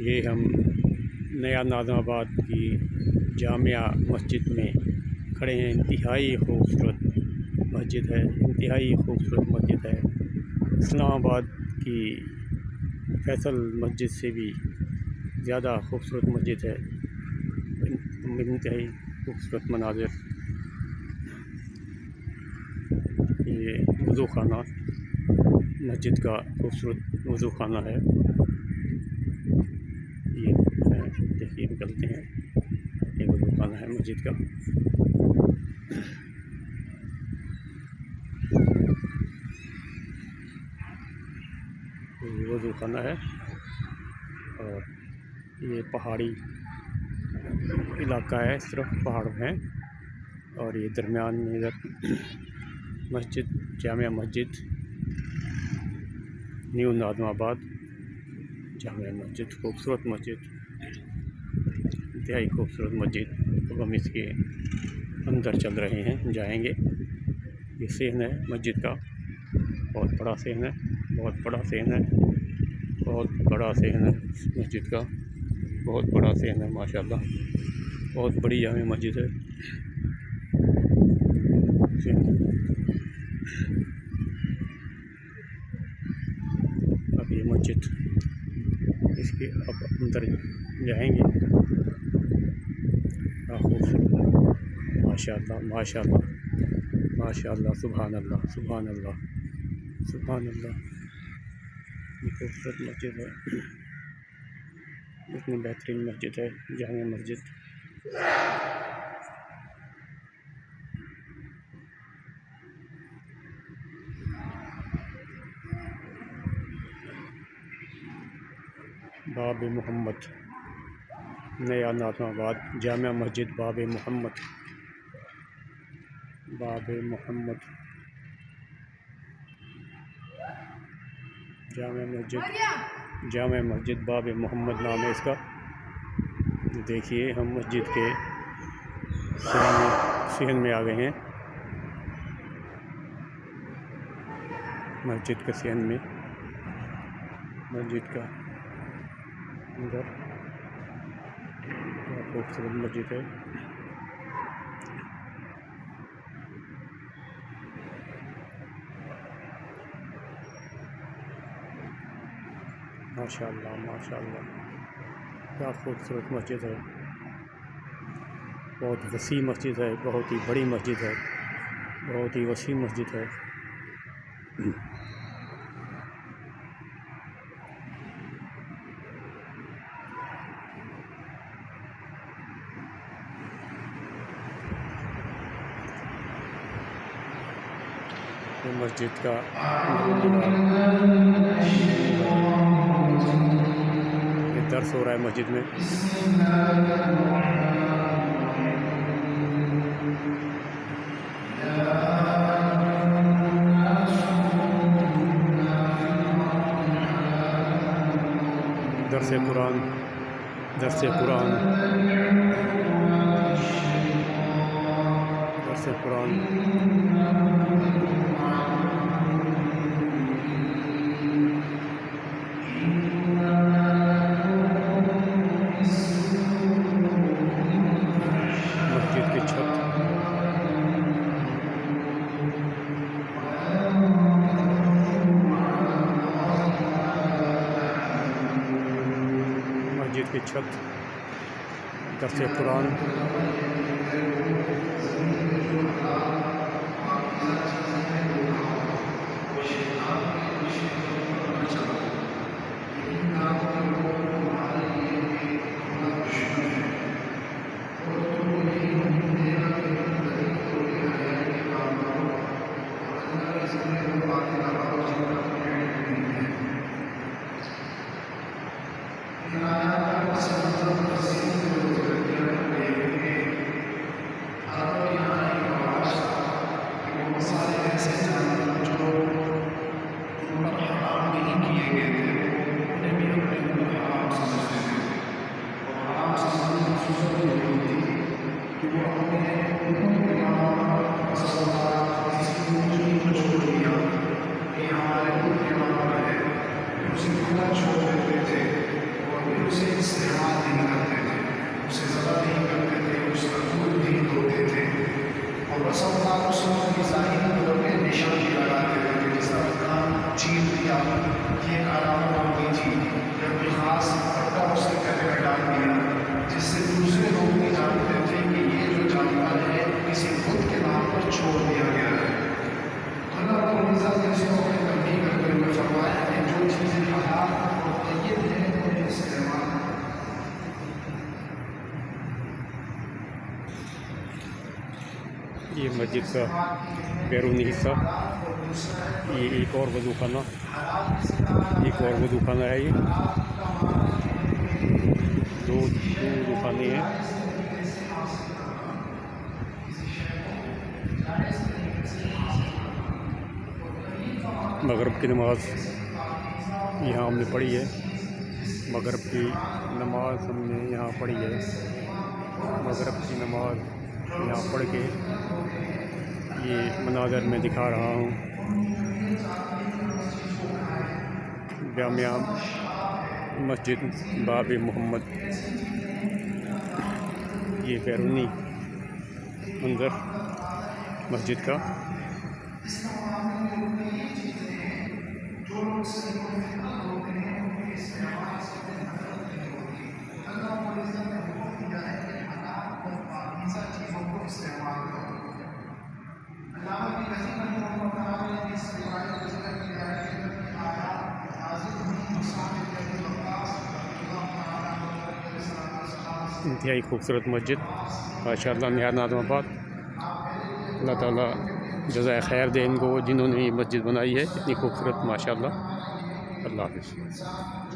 یہ ہم نیا ناظم آباد کی جامعہ مسجد میں کھڑے ہیں۔ انتہائی خوبصورت مسجد ہے، انتہائی خوبصورت مسجد ہے۔ اسلام آباد کی فیصل مسجد سے بھی زیادہ خوبصورت مسجد ہے، انتہائی خوبصورت مناظر۔ یہ وضو خانہ مسجد کا خوبصورت وضو خانہ ہے۔ یہ دیکھیے نکلتے ہیں، یہ وضو خانہ ہے مسجد کا۔ یہ وضو خانہ ہے اور یہ پہاڑی علاقہ ہے، صرف پہاڑ ہیں، اور یہ درمیان میں ادھر مسجد جامعہ مسجد نیو ناظم آباد جامعہ مسجد، خوبصورت مسجد، انتہائی خوبصورت مسجد۔ اب ہم اس کے اندر چل رہے ہیں، جائیں گے۔ یہ صحن ہے مسجد کا، بہت بڑا صحن ہے، بہت بڑا صحن ہے، بہت بڑا صحن ہے مسجد کا، بہت بڑا صحن ہے ماشاءاللہ، بہت بڑی جامع مسجد ہے۔ اب یہ مسجد، اس کے اب اندر جائیں گے۔ خوبصورت، ماشاءاللہ ماشاءاللہ ماشاءاللہ، سبحان اللہ سبحان اللہ سبحان اللہ۔ یہ خوبصورت مسجد ہے، اتنی بہترین مسجد ہے جامع مسجد۔ باب محمد، نیا ناظم آباد جامع مسجد باب محمد، باب محمد جامع مسجد باب محمد نام ہے اس کا۔ دیکھیے ہم مسجد کے صحن میں آ گئے ہیں، مسجد کے صحن میں، مسجد کا اندر بہت خوبصورت مسجد ہے۔ ماشاءاللہ ماشاءاللہ، کیا خوبصورت مسجد ہے، بہت وسیع مسجد ہے، بہت ہی بڑی مسجد ہے، بہت ہی وسیع مسجد ہے۔ یہ مسجد کا یہ درس ہو رہا ہے مسجد میں۔ درس قرآن، درس قرآن، درس قرآن۔ مسجد کی چھت، مسجد کی چھت، درس قرآن۔ مسجد کا بیرونی حصہ. یہ ایک اور وضو خانہ ہے. یہ دو وضو خانے ہیں. مغرب کی نماز یہاں ہم نے پڑھی ہے. مغرب کی نماز ہم نے یہاں پڑھی ہے. مغرب کی نماز یہاں پڑھ کے یہ مناظر میں دکھا رہا ہوں. جامعہ مسجد باب محمد. یہ بیرونی منظر مسجد کا. انتہائی خوبصورت مسجد ماشاءاللہ نہاد آدم آباد. اللہ تعالیٰ جزائے خیر دے ان کو جنہوں نے یہ مسجد بنائی ہے اتنی خوبصورت ماشاءاللہ. اللہ حافظ.